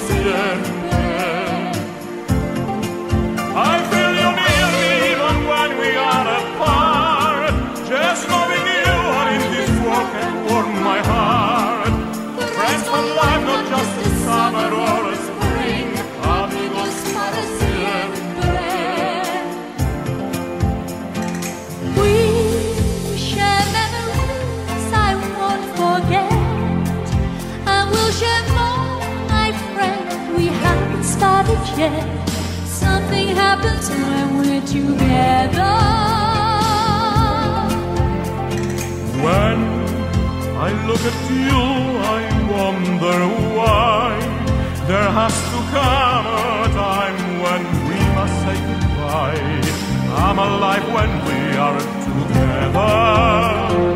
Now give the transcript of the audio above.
siempre. I feel you near me even when we are apart. Just knowing you are in this walk and warm my heart. Friends for life, not just a summer or a spring. Amigos para siempre. We share memories I won't forget, and we'll share more, my friend. We haven't started yet. Something happens when we're together. When I look at you, I wonder why there has to come a time when we must say goodbye. I'm alive when we are together.